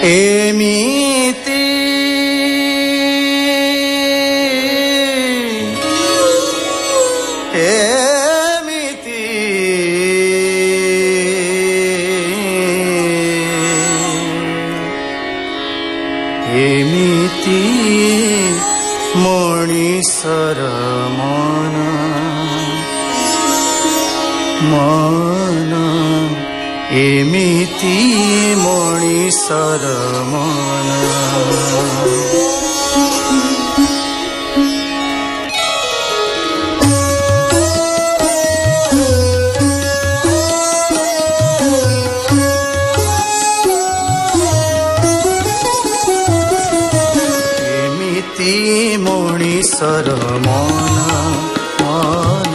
एमिति एमिति एमिति मणिसर मन मन एमिति मणिसर मन एमिति मणिसर मन मन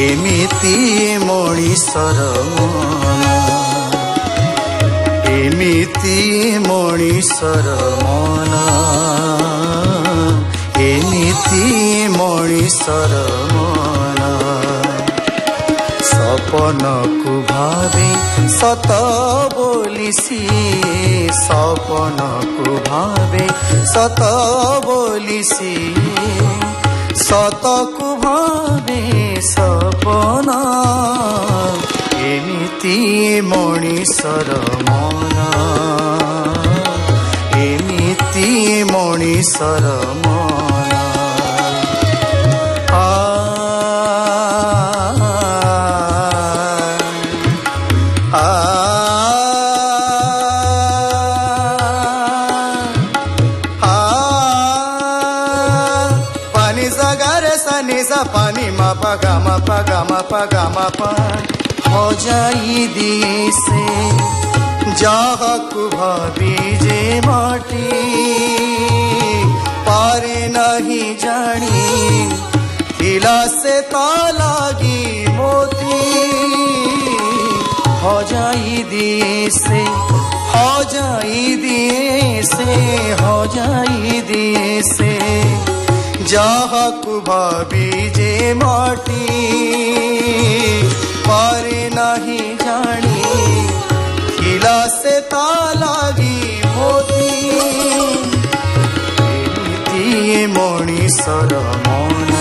एमिति मणिसर मन एमिति मणिसर मन एमिति मणिसर मन सपन को भावे सत बोली सिए सपन को भावे सत बोली सिए सत को भावे सपन एमिति मणिसर मन एमिति मणिसर मन पानी सगरे सनी सा पानी मा पगा मा पगा मा पगा मा पा हो जाई दिसे जाहकु भाभी जे माटी पारे नहीं जानी हिला से तालागी मोती हो जाई दिसे हो जाई दिसे हो जाई दिसे जाहकु भाभी जे माटी पारे नहीं जानी हिला से तालागी मोती एमिति मणिसर मन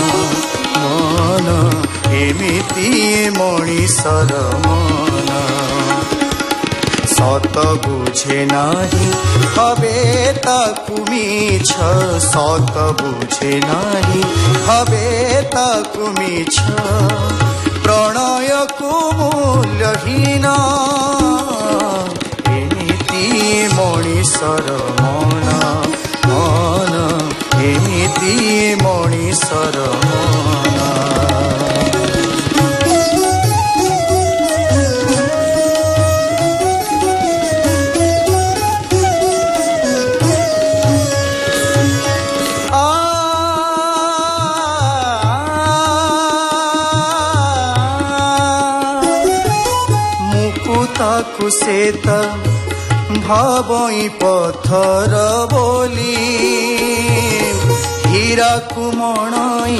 मन एमिति मणिसर मन सत बुझे नाही हबे ताकु मिछ सत बुझे नाही हबे ताकु मिछ प्रणय को मूल्यहीन एमिति मणिसर मन मन एमिति मणिसर मन कुसेत भावई पत्थर बोली हीरा कुमणई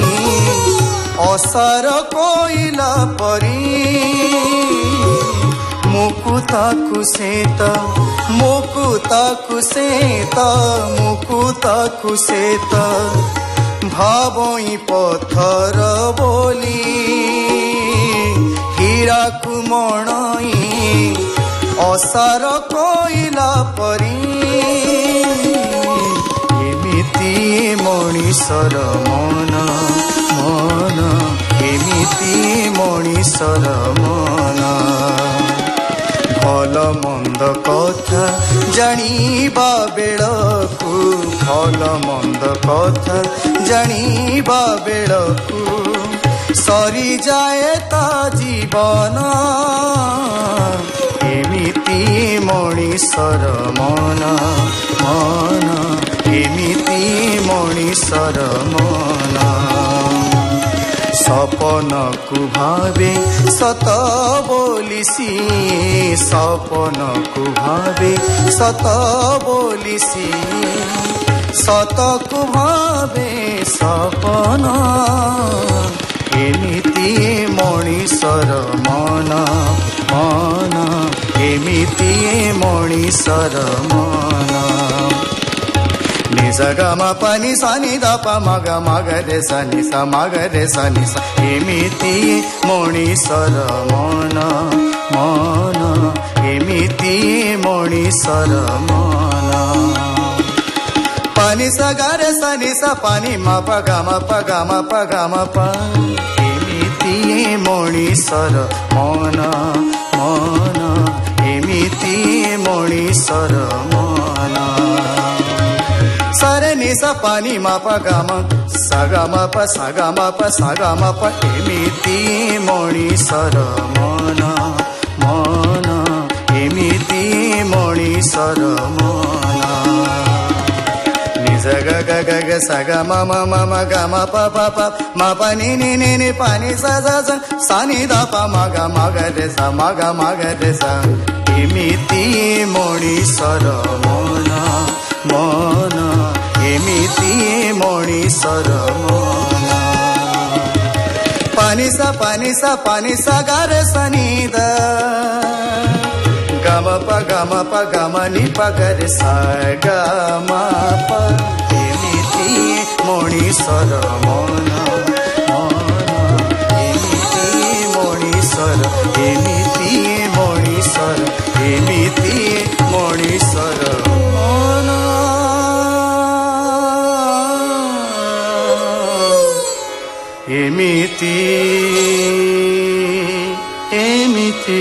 असार कोइला परी मुकुता कुसेत मुकुता कुसेत मुकुता कुसेत भावई पथर बोली हीरा कुमणई असार कोइला परी एमिति मणिषर मन मन एमिति मणिषर मन भल मंद कथा जानिबा बेलकु भल मंद कथा जानिबा बेलकु सरी जाए ता जीवन एमिति मणिषर मन मन एमिति मणिषर मन सपन को भावे सत बोलिसी सपन को भावे सत बोलिसी सत को भावे सपन एमिति मणिषर मन मन एमिति मणिषर मन निज ग म प नि सा नि द प म ग म ग रे सा नि सा म ग रे सा नि सा एमिति मणिषर मन मन एमिति मणिषर मन प नि सा ग रे सा नि सा प नि म प ग म प ग म प ग म प एमिति मणिषर मन मन एमिति मणिषर मन सरे नि सा प नि म प ग म सा ग म प सा ग म प सा ग म प एमिति मणिषर मन मन एमिति मणिषर मन निज ग ग ग ग सा ग म म म म ग म प प प म प नि नि नि नि प नि सा सा सा सा नि द प म ग रे सा म ग रे सा एमिति मणिषर मन मन एमिति मणिषर मन पानी सा ग रे सा नि द ग म प ग म नि प ग रे सा ग म प एमिति मणिषर मन मन एमिति मणिषर एमिति मणिषर एमिति मणिषर मन एमिति एमिति